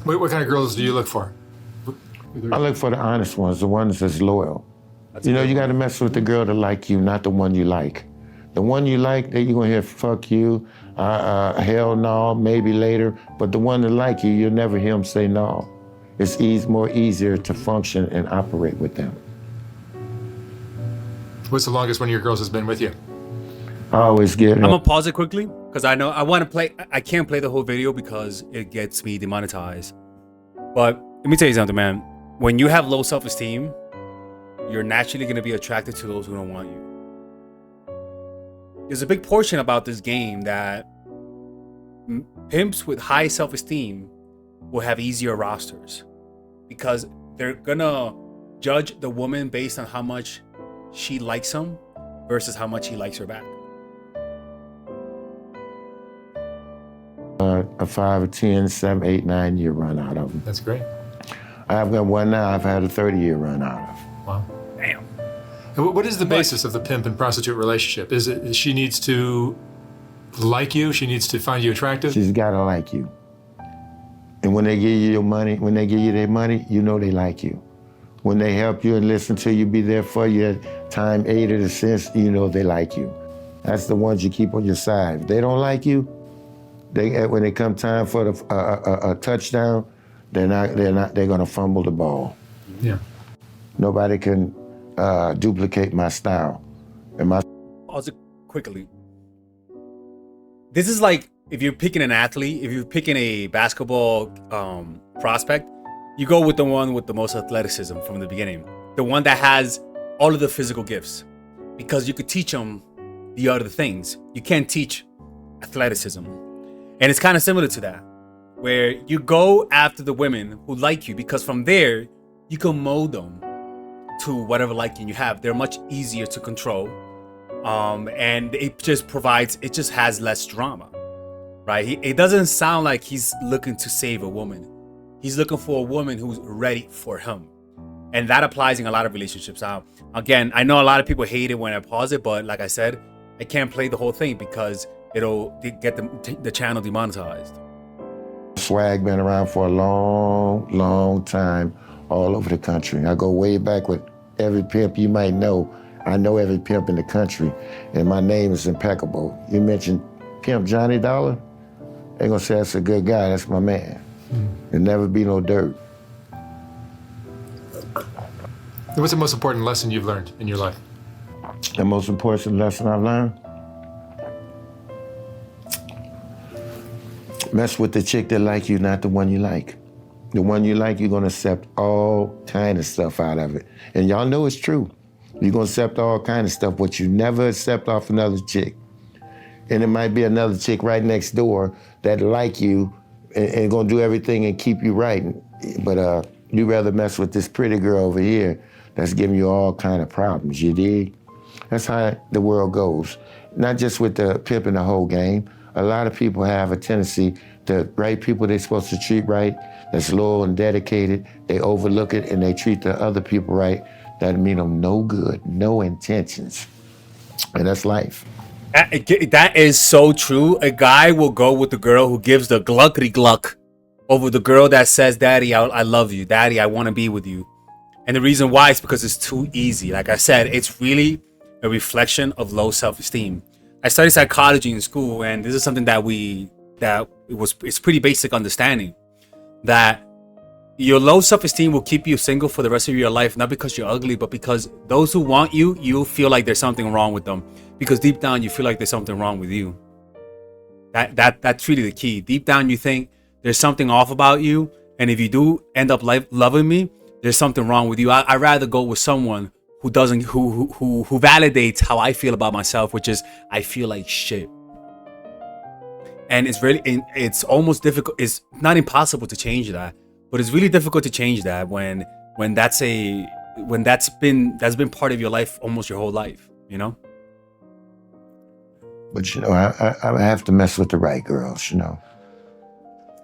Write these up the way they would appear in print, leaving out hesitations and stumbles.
What kind of girls do you look for? I look for the honest ones, the ones that's loyal. You got to mess with the girl that like you, not the one you like. The one you like, that you're gonna hear "fuck you," hell no, maybe later. But the one that like you, you'll never hear him say no. It's more easier to function and operate with them. What's the longest one of your girls has been with you? I always get. I'm gonna pause it quickly because I know I want to play. I can't play the whole video because it gets me demonetized. But let me tell you something, man. When you have low self-esteem, you're naturally gonna be attracted to those who don't want you. There's a big portion about this game that pimps with high self-esteem will have easier rosters because they're gonna judge the woman based on how much she likes him versus how much he likes her back. A 5 or 10, 7, 8, 9 year run out of them. That's great. I've got one now I've had a 30-year run out of. Wow. Damn. And what is the basis of the pimp and prostitute relationship? Is it she needs to like you? She needs to find you attractive? She's got to like you. And when they give you your money, when they give you their money, you know they like you. When they help you and listen to you, be there for you at time 8 of the cents, you know they like you. That's the ones you keep on your side. If they don't like you, when they come time for a touchdown, they're gonna fumble the ball. Yeah. Nobody can duplicate my style. And my Pause it quickly. This is like if you're picking an athlete, if you're picking a basketball prospect, you go with the one with the most athleticism from the beginning. The one that has all of the physical gifts. Because you could teach them the other things. You can't teach athleticism. And it's kind of similar to that, where you go after the women who like you because from there, you can mold them to whatever liking you have. They're much easier to control. And it just has less drama, right? It doesn't sound like he's looking to save a woman. He's looking for a woman who's ready for him. And that applies in a lot of relationships. Now, again, I know a lot of people hate it when I pause it, but like I said, I can't play the whole thing because it'll get the channel demonetized. swag been around for a long, long time all over the country. I go way back with every pimp you might know. I know every pimp in the country, and my name is impeccable. You mentioned Pimp Johnny Dollar, they gonna say that's a good guy, that's my man. There'll never be no dirt. What's the most important lesson you've learned in your life? The most important lesson I've learned? Mess with the chick that like you, not the one you like. The one you like, you're gonna accept all kind of stuff out of it. And y'all know it's true. You're gonna accept all kind of stuff, but you never accept off another chick. And it might be another chick right next door that like you and gonna do everything and keep you right. But you rather mess with this pretty girl over here that's giving you all kind of problems, you dig? That's how the world goes. Not just with the pimp in the whole game. A lot of people have a tendency to right people they're supposed to treat right, that's loyal and dedicated, they overlook it and they treat the other people right. That mean them no good, no intentions. And that's life. That is so true. A guy will go with the girl who gives the gluckety gluck over the girl that says, Daddy, I love you. Daddy, I want to be with you. And the reason why is because it's too easy. Like I said, it's really a reflection of low self-esteem. I studied psychology in school, and this is something it's pretty basic understanding that your low self-esteem will keep you single for the rest of your life, not because you're ugly, but because those who want you, you'll feel like there's something wrong with them. Because deep down, you feel like there's something wrong with you. That's really the key. Deep down, you think there's something off about you, and if you do end up loving me, there's something wrong with you. I'd rather go with someone who validates how I feel about myself, which is I feel like shit. And it's almost difficult. It's not impossible to change that, but it's really difficult to change that when that's been part of your life almost your whole life, you know? But I have to mess with the right girls,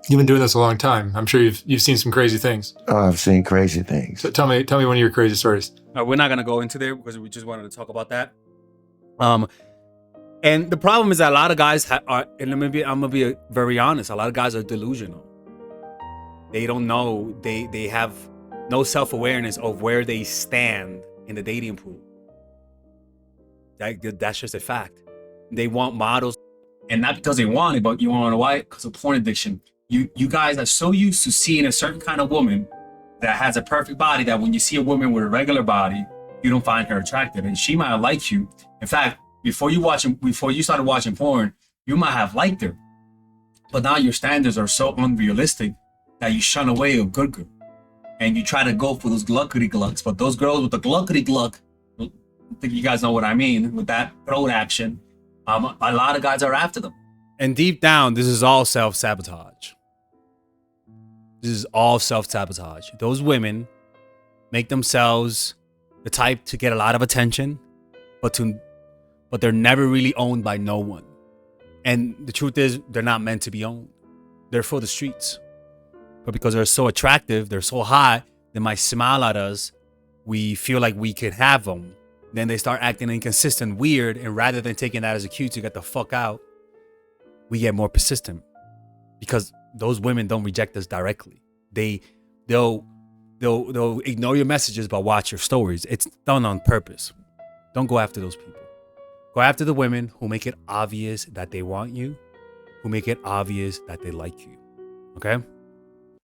You've been doing this a long time. I'm sure you've seen some crazy things. Oh, I've seen crazy things. So tell me one of your crazy stories. We're not gonna go into there because we just wanted to talk about that. And the problem is that a lot of guys are, and I'm gonna be very honest. A lot of guys are delusional. They don't know. They have no self-awareness of where they stand in the dating pool. That's just a fact. They want models, and not because they want it, but you want to know why? Because of porn addiction. You guys are so used to seeing a certain kind of woman that has a perfect body that when you see a woman with a regular body, you don't find her attractive, and she might have liked you. In fact, before you started watching porn, you might have liked her, but now your standards are so unrealistic that you shun away a good girl, and you try to go for those gluckety glucks. But those girls with the gluckety gluck, I think you guys know what I mean with that throat action. A lot of guys are after them. And deep down, this is all self-sabotage. This is all self-sabotage. Those women make themselves the type to get a lot of attention, but they're never really owned by no one. And the truth is, they're not meant to be owned. They're for the streets. But because they're so attractive, they're so hot, they might smile at us. We feel like we could have them. Then they start acting inconsistent, weird, and rather than taking that as a cue to get the fuck out, we get more persistent. Because those women don't reject us directly. They'll ignore your messages but watch your stories. It's done on purpose. Don't go after those people. Go after the women who make it obvious that they want you, who make it obvious that they like you. Okay?